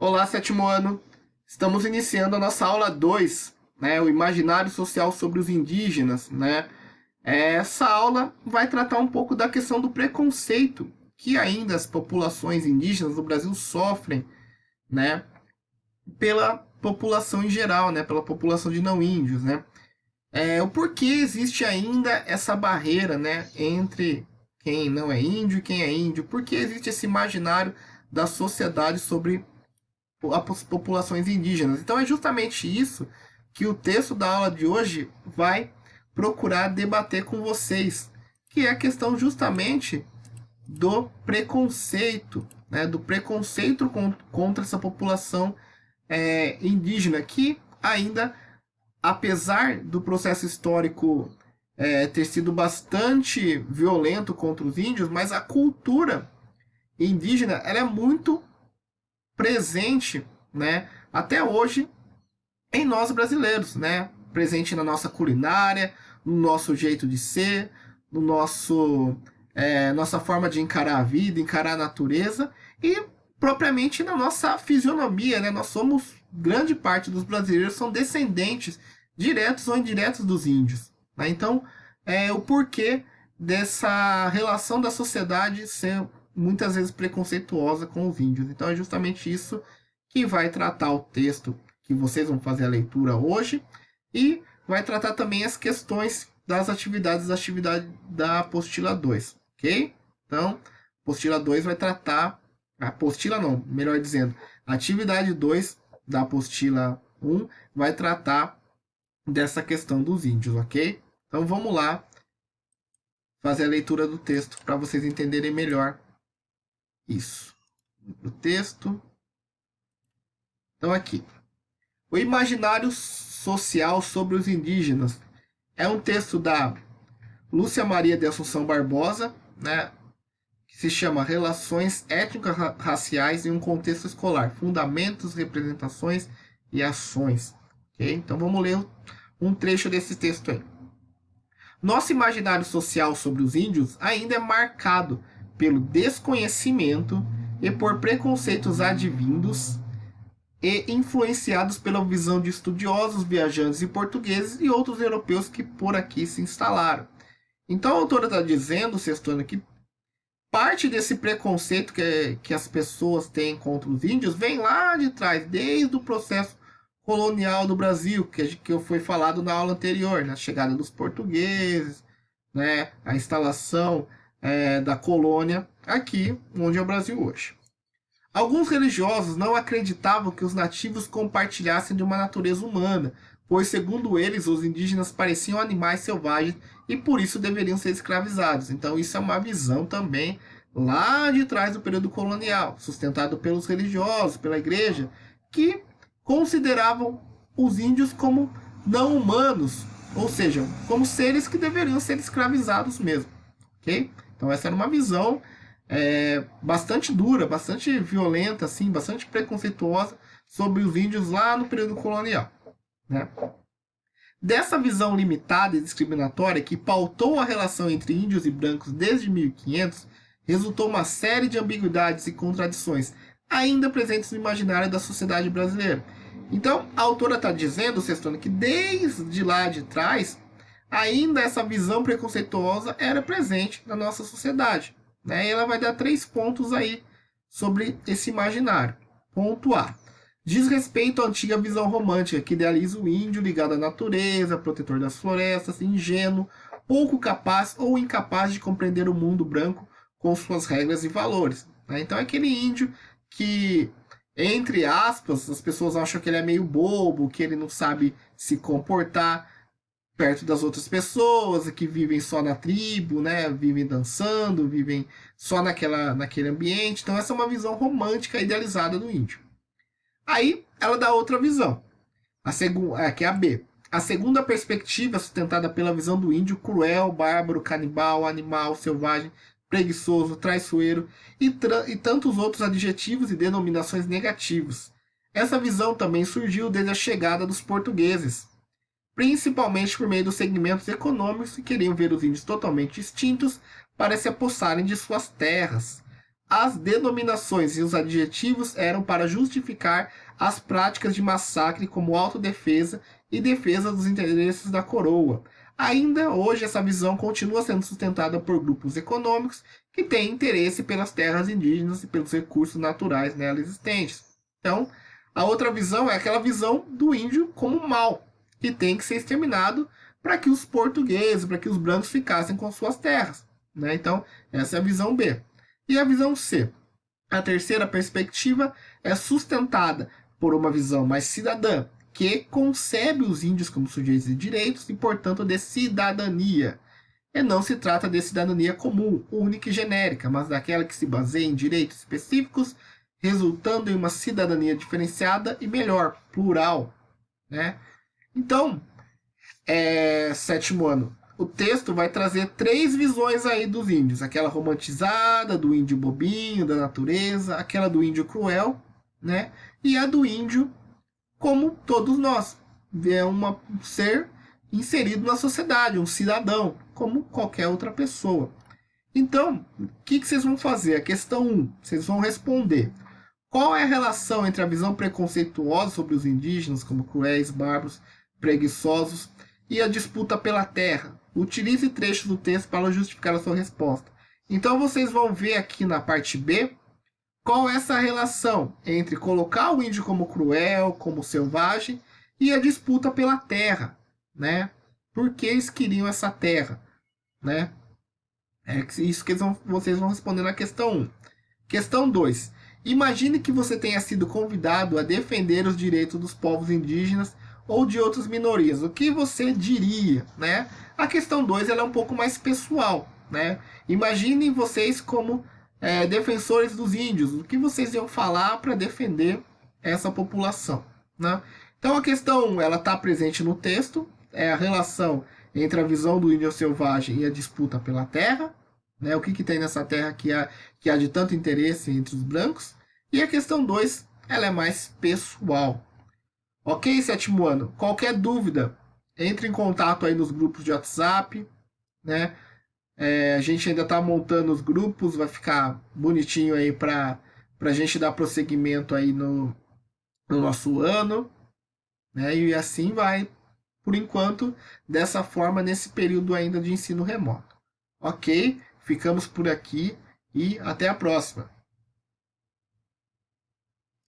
Olá, sétimo ano. Estamos iniciando a nossa aula 2, né, o imaginário social sobre os indígenas, né? Essa aula vai tratar um pouco da questão do preconceito que ainda as populações indígenas do Brasil sofrem, né, pela população em geral, né, pela população de não índios, né? O porquê existe ainda essa barreira, né, entre quem não é índio e quem é índio? Por que existe esse imaginário da sociedade sobre as populações indígenas? Então é justamente isso que o texto da aula de hoje vai procurar debater com vocês, que é a questão justamente do preconceito, né, do preconceito contra essa população indígena, que ainda, apesar do processo histórico ter sido bastante violento contra os índios, mas a cultura indígena ela é muito presente, né, até hoje em nós brasileiros, né? Presente na nossa culinária, no nosso jeito de ser, no nossa forma de encarar a vida, encarar a natureza e propriamente na nossa fisionomia, né? Nós somos, grande parte dos brasileiros são descendentes diretos ou indiretos dos índios, né? Então, o porquê dessa relação da sociedade ser muitas vezes preconceituosa com os índios. Então é justamente isso que vai tratar o texto que vocês vão fazer a leitura hoje e vai tratar também as questões das atividades da atividade da apostila 2, ok? Então, a apostila 2 vai tratar, a apostila não, melhor dizendo, a atividade 2 da apostila 1 vai tratar dessa questão dos índios, ok? Então vamos lá fazer a leitura do texto para vocês entenderem melhor isso. O texto. Então aqui. O imaginário social sobre os indígenas é um texto da Lúcia Maria de Assunção Barbosa, né, que se chama Relações Étnico-Raciais em um Contexto Escolar, Fundamentos, Representações e Ações. Okay? Então vamos ler um trecho desse texto aí. Nosso imaginário social sobre os índios ainda é marcado pelo desconhecimento e por preconceitos advindos e influenciados pela visão de estudiosos, viajantes e portugueses e outros europeus que por aqui se instalaram. Então a autora está dizendo, Sextona, que parte desse preconceito que as pessoas têm contra os índios vem lá de trás, desde o processo colonial do Brasil, que foi falado na aula anterior, na chegada dos portugueses, né, a instalação da colônia aqui, onde é o Brasil hoje. Alguns religiosos não acreditavam que os nativos compartilhassem de uma natureza humana, pois, segundo eles, os indígenas pareciam animais selvagens e por isso deveriam ser escravizados. Então, isso é uma visão também lá de trás do período colonial, sustentado pelos religiosos, pela igreja, que consideravam os índios como não humanos, ou seja, como seres que deveriam ser escravizados mesmo. Ok? Então, essa era uma visão bastante dura, bastante violenta, assim, bastante preconceituosa sobre os índios lá no período colonial, né? Dessa visão limitada e discriminatória que pautou a relação entre índios e brancos desde 1500, resultou uma série de ambiguidades e contradições ainda presentes no imaginário da sociedade brasileira. Então, a autora está dizendo, Sextona, que desde lá de trás, ainda essa visão preconceituosa era presente na nossa sociedade. Né? E ela vai dar 3 pontos aí sobre esse imaginário. Ponto A. Diz respeito à antiga visão romântica que idealiza o índio ligado à natureza, protetor das florestas, ingênuo, pouco capaz ou incapaz de compreender o mundo branco com suas regras e valores. Né? Então é aquele índio que, entre aspas, as pessoas acham que ele é meio bobo, que ele não sabe se comportar perto das outras pessoas, que vivem só na tribo, né? Vivem dançando, vivem só naquele ambiente. Então essa é uma visão romântica idealizada do índio. Aí ela dá outra visão, que é a B. A segunda perspectiva é sustentada pela visão do índio cruel, bárbaro, canibal, animal, selvagem, preguiçoso, traiçoeiro e tantos outros adjetivos e denominações negativos. Essa visão também surgiu desde a chegada dos portugueses, principalmente por meio dos segmentos econômicos que queriam ver os índios totalmente extintos para se apossarem de suas terras. as denominações e os adjetivos eram para justificar as práticas de massacre como autodefesa e defesa dos interesses da coroa. Ainda hoje, essa visão continua sendo sustentada por grupos econômicos que têm interesse pelas terras indígenas e pelos recursos naturais nela existentes. Então, a outra visão é aquela visão do índio como mal, que tem que ser exterminado para que os portugueses, para que os brancos ficassem com suas terras. Né? Então, essa é a visão B. E a visão C? A terceira perspectiva é sustentada por uma visão mais cidadã, que concebe os índios como sujeitos de direitos e, portanto, de cidadania. E não se trata de cidadania comum, única e genérica, mas daquela que se baseia em direitos específicos, resultando em uma cidadania diferenciada e melhor, plural. Né? Então, sétimo ano, o texto vai trazer 3 visões aí dos índios. Aquela romantizada, do índio bobinho, da natureza, aquela do índio cruel, né? E a do índio como todos nós. É um ser inserido na sociedade, um cidadão, como qualquer outra pessoa. Então, o que vocês vão fazer? A questão 1, vocês vão responder. Qual é a relação entre a visão preconceituosa sobre os indígenas, como cruéis, bárbaros, preguiçosos, e a disputa pela terra? Utilize trechos do texto para justificar a sua resposta. Então, vocês vão ver aqui na parte B qual é essa relação entre colocar o índio como cruel, como selvagem, e a disputa pela terra, né? Por que eles queriam essa terra, né? É isso que vocês vão responder na questão 1. Questão 2. Imagine que você tenha sido convidado a defender os direitos dos povos indígenas ou de outras minorias. O que você diria, né? A questão 2 ela é um pouco mais pessoal, né? Imaginem vocês como defensores dos índios. O que vocês iam falar para defender essa população, né? Então a questão 1 ela está presente no texto, é a relação entre a visão do índio selvagem e a disputa pela terra, né? O que tem nessa terra que há de tanto interesse entre os brancos. E a questão 2 ela é mais pessoal. Ok, sétimo ano? Qualquer dúvida, entre em contato aí nos grupos de WhatsApp, né? A gente ainda está montando os grupos, vai ficar bonitinho aí para a gente dar prosseguimento aí no nosso ano, né? E assim vai, por enquanto, dessa forma, nesse período ainda de ensino remoto. Ok? Ficamos por aqui e até a próxima.